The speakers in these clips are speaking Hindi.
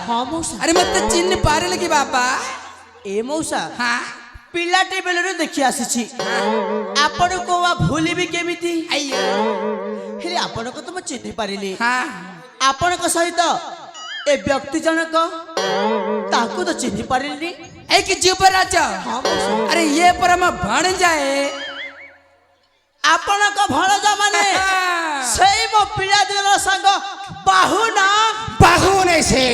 हाँ मौसा अरे मत चिन्ह पारे लगी बाबा ए मौसा हाँ पिलाटे बेलरू देखि आसीछि आपण को वा भूलिबी केमिति अयो हेले आपण को तो म चिन्हि पारिली हाँ आपण को सहित ए व्यक्ति जनक ताकू तो चिन्हि पारिली एक युवराज हाँ मौसा अरे ये परम भण जाए आपण को भणजा माने सेई मो पिला दिनो संग बाहु ना बाहु नहीं से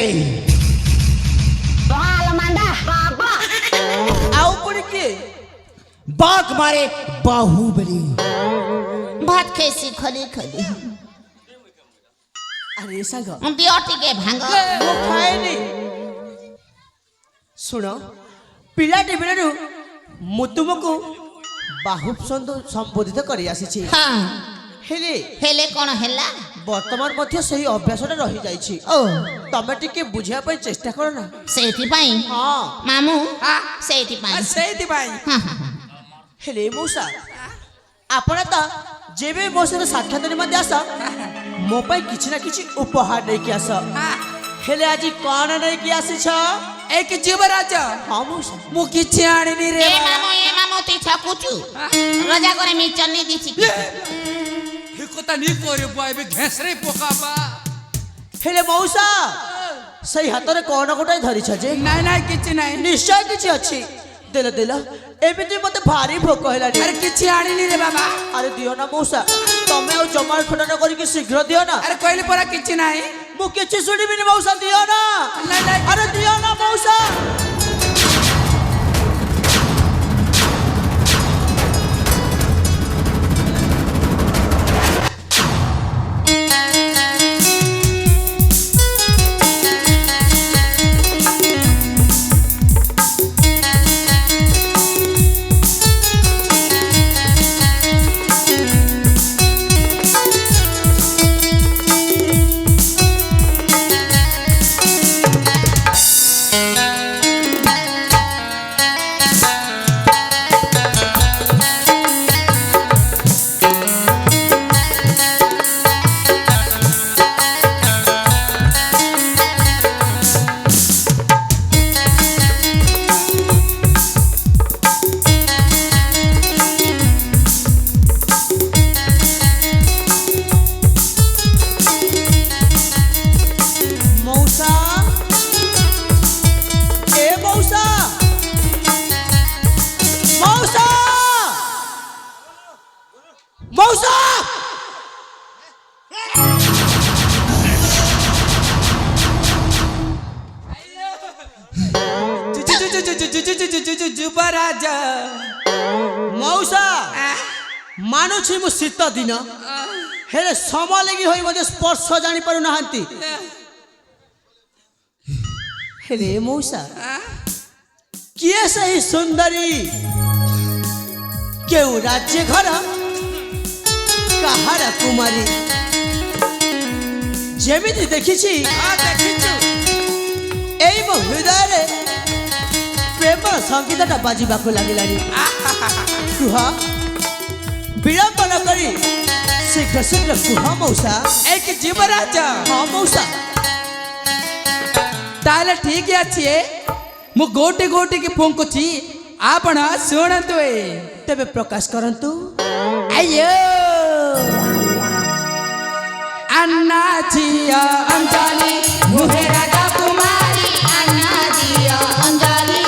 बाल मंडा बाबा आउ पुड़ी के बाघ मारे बाहुबली भात खेसी खली खली अरे संग दियोटी के भांग मो खाएनी सुनो पिलाटे बेलरू मु तुमको बाहु संबोधित करी आसीछि हाँ हेले हेले कौन हेला वर्तमान मध्य सही अभ्यासटा रही जाइछि ओ तमे टिके बुझिया पय चेष्टा करो ना सेठी पाई हाँ मामू हाँ सेठी पाई ସେଇଥି ପାଇଁ हाँ हाँ हाँ हेले मौसा आपण त जेबे मो सहित साक्षात निमंते आस मो पय किछि ना किछि उपहार नै कि आस हेले आज कोन नै कि आसी छ एक युवराज हाँ मौसा मु किछि आଣିନି रे ए मामू ती छकुचु रजा करे मी चन्नी दिछि हे कोता नी करे बॉय घेसरे पोकाबा हेले मौसा सही हातरे कोन गोटाई धरि छ जे ନାଇଁ ନାଇଁ କିଛି ନାଇଁ निश्चय किछि अछि देला देला एमिति मते भारी भोक हेलानी अरे କିଛି ଆଣିନି रे बाबा अरे दियो ना मौसा तमे ओ जमाल खंडन करी कि शीघ्र दियो ना अरे कहले परा କିଛି ନାହିଁ मु किछि सुनिबिनी मौसा दियो ना ନାଇଁ ନାଇଁ अरे दियो ना मौसा मौसा ए मौसा मौसा मौसा युवराज मौसा मानुछि मु शीत दिन हेले समय लगी होई मते स्पर्श जानि पारु नाहंती हेले मौसा किए सही सुंदरी केउ राज्य घर कहार कुमारी जेमिति देखिछि ଦେଖିଛୁ एई मो हृदय रे प्रेम संगीतटा बाजिबाकु लागिलानी कुह विलंब न करी शीघ्र शीघ्र कुह मौसा एक युवराज हाँ मौसा ताले ठीक ଅଛି ମୁଁ ଗୋଟି ଗୋଟି କି ଫୁଙ୍କୁଛି ଆପଣ ଶୁଣନ୍ତୁ तेबे प्रकाश करंतु अयो अन्ना जिया अंजलि मुहे राजा कुमारी अन्ना दिया अंजलि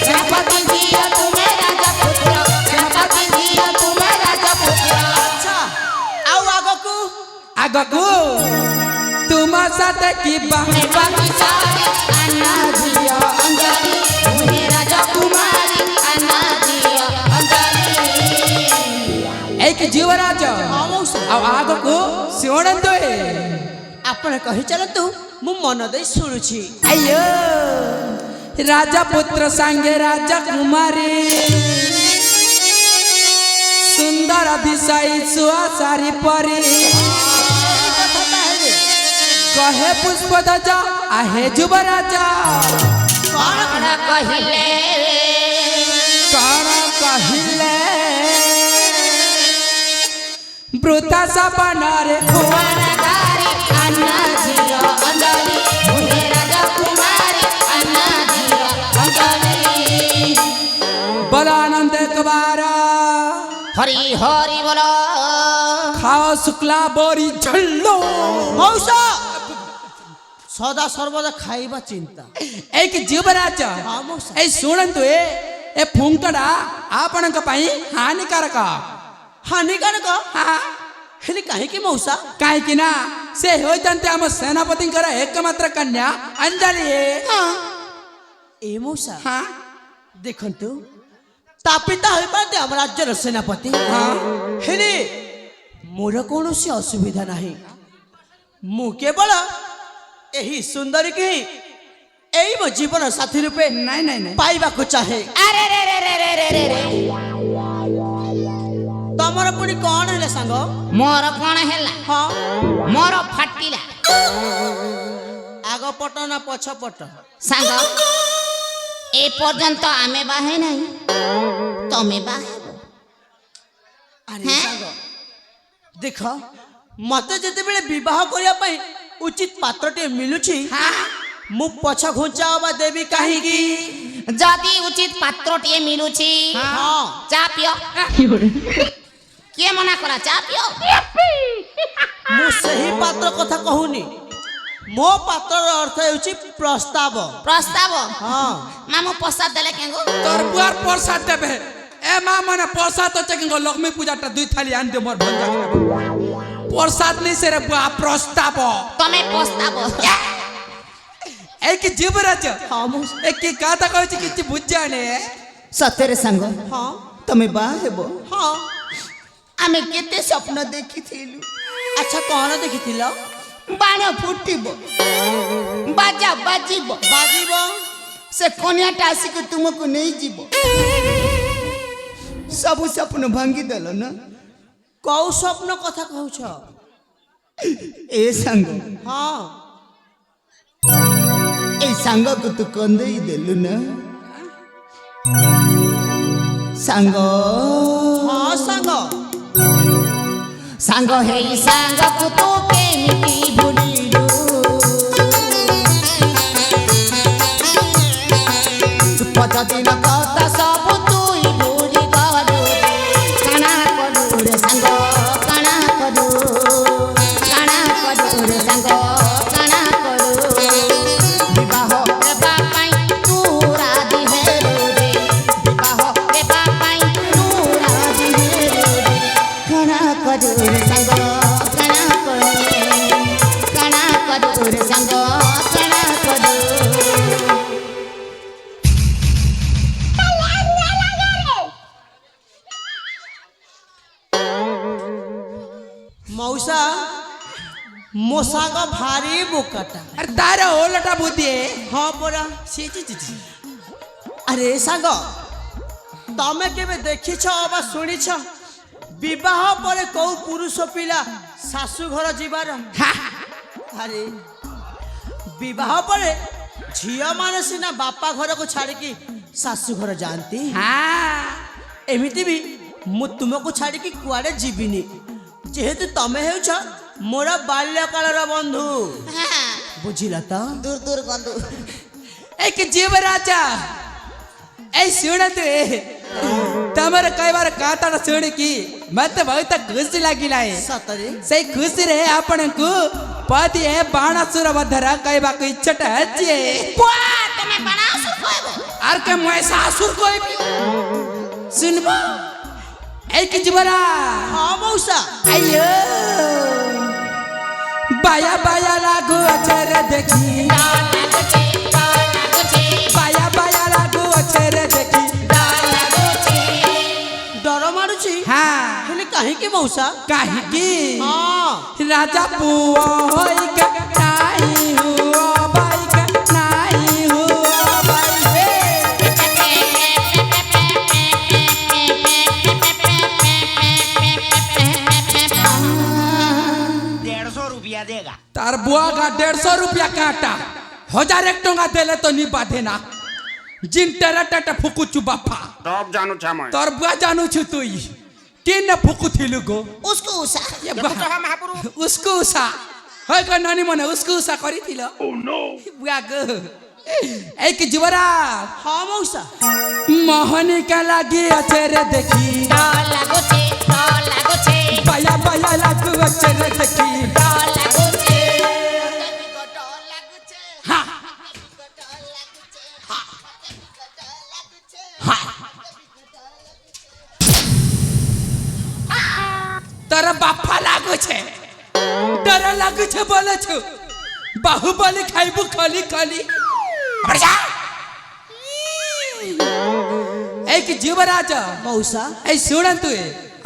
गणपति दिया तुम्हें राजा पुत्र गणपति दिया तुम्हें राजा पुत्र अच्छा आउ आगकु आगकू तुम साथ की बात गणपति सारे अन्ना दिया अंजलि तुम्हें राजा कुमारी अन्ना दिया अंजलि एक युवराज हाँ मौसा ଆଉ ଆଗକୁ ଶୁଣନ୍ତୁ आपण कहि चलतु मु मन दे सुनुछि अयो राजा पुत्र संगे राजा कुमारी सुंदर दिशाई सुआसारी परी कहे पुष्प दजा आहे युवराजा कौन कहिले कौन कहिले वृथा सपनारे भुवन गारी अन्ना जिया अंजलि मुहे राजा हरि हरि बोलो खाओ शुक्ला बोरी झल्लो मौसा सदा सर्वदा खाइबा चिंता एक जीवराज हाँ मौसा ए शुणन्तु ए फुंकड़ा आपणक पई हानिकारक हानिकारक हाँ हेले काहेकि मौसा काहेकि ना से होइतन्ते आम सेनापतिଙ୍କର एकमात्र कन्या अंजलि ए मौसा हाँ देखंतु तापिता होइबाते हम राज्यर सेनापति हाँ हेले मोर कौनसी असुविधा नहीं मु केवल एही सुंदरी के एही मो जीवन साथी रूपे नहीं नहीं नहीं पाइबा को चाहे अरे रे रे रे रे रे रे रे तमर पुणी कौन है सांग मोर कौन हैला हाँ मोर फाटिला आग पट ना पछ पट सांग ए पर्यंत आमे बाहे नहीं तमे बाहे अरे हैं? सांग देख मते जेते बेले विवाह करिया पई उचित पात्रटे मिलुछि मु पछ घुंचावा देवी काहे की जदि उचित पात्रटिए मिलुछि हाँ चा पियो किए मना करा चा पियो मु सही पात्र कथा कहूनी मो पात्र अर्थ हेउछि प्रस्ताव प्रस्ताव हाँ मामू प्रसाद देले केगो तोर बुआर प्रसाद देबे ए मां मने प्रसाद तो चेकिंग लक्ष्मी पूजाटा दुई थाली आन दे मोर भंजा प्रसाद नहीं से रे बुआ प्रस्ताव तमे प्रस्ताव एक जीवराज हाँ मु एक की काता कहछि किछि बुझाने सतेरे सांग हाँ तमे बा हेबो हाँ आमे केते स्वप्न देखिथिलु अच्छा कौन देखिथिल बाण फुटिबो बाजा बाजिबो बाजीब से कन्याटा आसिक तुमको नहीं जीवो सबु स्वप्न भांगी देल न कौ स्वप्न कथा कहूछ ए सांग हाँ ए सांग को तू कंदेई देलु न सांग हाँ सांग सांग हेई सांग को तो केमिति भुलिलु पच दिन कथा सब तुई भूली गलु काना कलु रे सांग काना कलु रे सांग काना कलु विवाह रे बापाई तू राजी हेलु रे विवाह रे बापाई तू राजी हेलु रे काना कलु रे सांग काना कलु रे सांग काना कलु मौसा मो सांग भारी बोकाटा अरे तारा ओलटा बुद्धि हाँ परा सी ची ची ची अरे सांग तमे केबे देखिछ अबा सुनिछ विवाह परे कौ पुरुष पिला शाशु घर जीवार अरे विवाह परे झिया माने सिना बापा घर को छाड़ी की शाशु घर जानती हाँ एमिति भी मु तुमको छाड़ी की कुआडे जीविनी जेहेतु तमे हेउछ मोर बाल्यकालर बंधु बुझिला त दूर दूर गंदू एक जीवराजा ऐ सुनते तमर कई बार काता सुन की मत बहुत खुशी लगिला है सतरे से खुशी रे आपण को पति है बाणासुर वधर कहबा को इच्छा है बुआ तमे बनासुर कहबो आर के महिषासुर कोई सुनबो एक जीवरा हाँ मौसा आयो बाया बाया लागो अचर देखी बाया बाया लागो अचर देखी डर मारुची हाँ हेले काहे के मौसा काहे की हाँ राजा पुआ होई का नाही हुआ बाई का नाही हुआ बाई हे 150 रुपया देगा तार बुआ का 150 रुपया काटा 1000 टंका देले तो नहीं बाधे ना जिन टेरा टेटा फुकु चु बापा सब जानु छ म तार बुआ जानू छु तुई किन न फुकु थिलु गो उसको उषा ये उसको उषा है का नानी मने उसको उषा करी थिलो ओ नो बुआ गो एक युवराज हाँ मौसा मोहनी का लागी अच्छे रे देखी ডর লাগুছে बाया बाया लागू अच्छे रे देखी ডর লাগুছে हाँ तारा बापा लागू छे डर लागू छे बोले छु बाहुबली खाइबू खाली खाली बढ़िया एक युवराज मौसा ए शुणंतु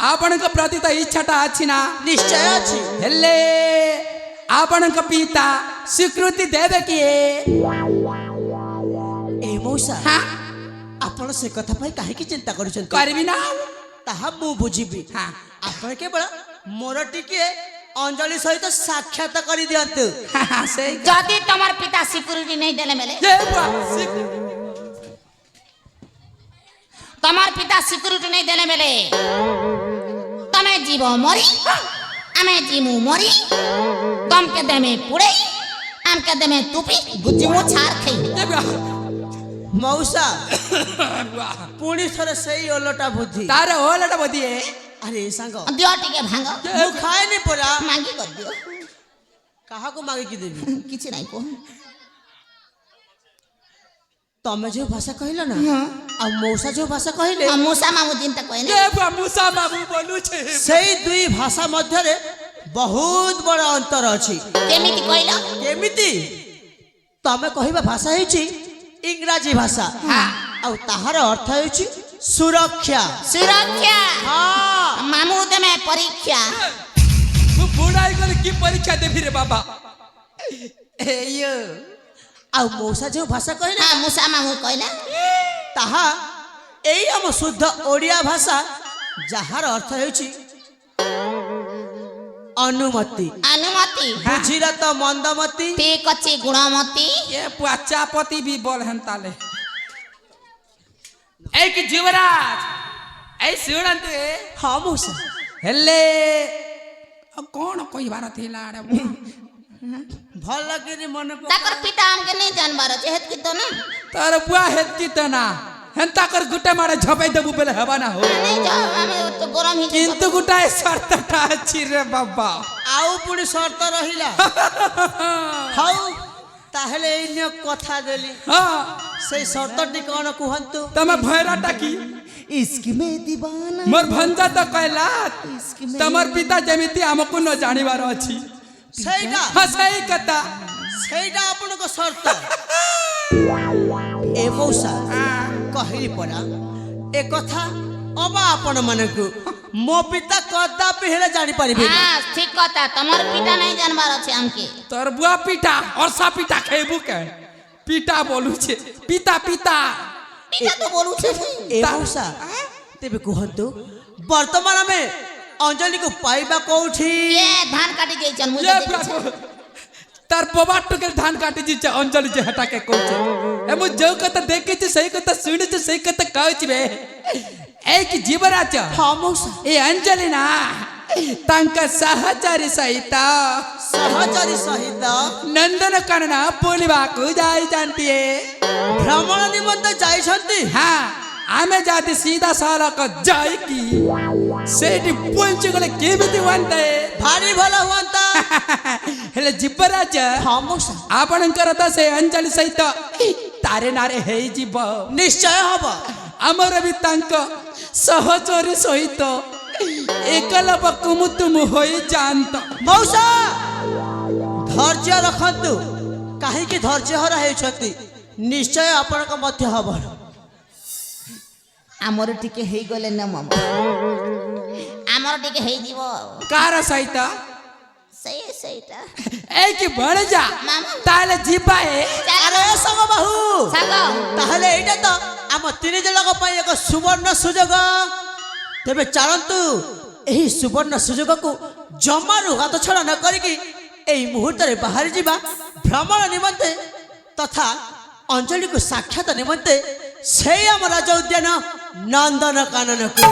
आपणक प्रति तो इच्छाटा अछि ना निश्चय अछि हेले आपणक पिता स्वीकृति देवे किए ए मौसा हाँ आपण से कथा पाई काहे की चिंता करूछन करबी ना ताहा मु बुझिबी हाँ आपण केवल मोर टिके अंजलि सहित साक्षात करि दियंतु हाँ से যদি তোমার পিতা সিকিউরিটি नहीं देले मेले ये बुआ তোমার পিতা সিকিউরিটি नहीं देले मेले तमे जीव मरी आमे जीमु मरी तम के दे में पुड़े आम के दे में टूपी गुजिमु छार खई ये बुआ मौसा बुआ पुणी थरे सही ओलटा बुद्धि तारे ओलटा बदिए अरे सांग दियो टिके भांग मु खाए नहीं पड़ा मांगी कर दियो काहा को मागे की देबी किछि नहीं को तमे जो भाषा कहला ना आ मौसा जो भाषा कहले मुसा मामू दिन तक कहने ये बुआ मुसा बाबू बोलू छे सेई दुई भाषा मध्य रे बहुत बड़ा अंतर अछि केमिति कहला केमिति तमे कहिबा भाषा हेछि इंग्राजी भाषा आ ताहार अर्थ हेछि सुरक्षा सुरक्षा हाँ मामू दे में परीक्षा तू बुढ़ाई कर की परीक्षा देबी रे बाबा ए यो आ मौसा जो भाषा कहले हाँ मुसा मामू कहला ताहा एई हम शुद्ध ओडिया भाषा जाहार अर्थ हेछि अनुमति अनुमति बुझिला तो मंदमति ठीक अच्छी गुणमती ये पाचापति भी बोल हंताले एक युवराज ऐ सुणंतु हाँ मौसा हेले कौन कोई बार थिला रे भल लगे मन ताकर पिता हमके नहीं जानबार अछि हेत की तो ना तार बुआ हेती तना हेंता कर गुटे मारे झपै देबु बेले हवा ना हो नहीं जा हमें तो गरम ही किंतु गुटाए शर्तटा अछि रे बाबा आउ पुणी शर्त रहिला हाउ ताहले इन्य कथा देली हां से शर्तटी कौन कुहंतु तमे भैराटा की इश्क में दीवाना मोर भंजा तो कहला इश्क में तमर पिता जेमिति हमकु न जानिबार अछि सेटा हां सही कथा सेटा अपन को शर्त ए मौसा कहली पड़ा ए कथा अबा अपन मन को मो पिता कदापि हेले जानि परिबे हां ठीक कहता तमर पिता नहीं जानबार अछि हमके तोर बुआ पिटा और सा पिटा खेबू के पिटा बोलू छे पिता पिता पिता तो बोलू छे ए मौसा तेबे कुहंतु वर्तमान में अंजलि को पाइबा कोठी ये धान काटी गई चल मुझे ये देखे छे। प्रभु तार पोबा टुके धान काटी जी छे अंजलि जे हटा के कोचे ए मु जो कत देखे छे सही कत सुने छे सही कत कहै छे एक जीवराज हाँ मौसा ए अंजलि ना तांका सहचारी सहित सहचरी सहित नंदन कानना बोलिबा को जाई जानती है भ्रमण निमंत जाइछंती हाँ आमे जाती सीधा साला का जाई की सेठी पोंच गले केमिति वंते भारी भला हुअंता हेले जिब्बराज हाँ मौसा आपणकर तो से अंजलि सहित तारे नारे हे जीव निश्चय हब आमर भी तांक सहचरी सहित एकलप कुमुतुम होई जानत मौसा धैर्य रखंतु काहे कि धैर्य हरा हेछंती निश्चय आपण का मध्य हब हमर टिके हेई गले न मामा हमर टिके हेई जीवो कार सहित सही सहीटा एक बढ़ जा मामा ताले जीवा है अरे संग बाहु सागो ताहले एटा तो आम तीन जनक पई एक सुवर्ण सुजोग तेबे चालंतु एही सुवर्ण सुजोग को जमारू हाथ छड़ा न करिकी एही मुहूर्त रे बाहर जीवा भ्रमण निमंते तथा अंजलि को साक्षात निमंते से आम राजा उद्यान नंदन कानन को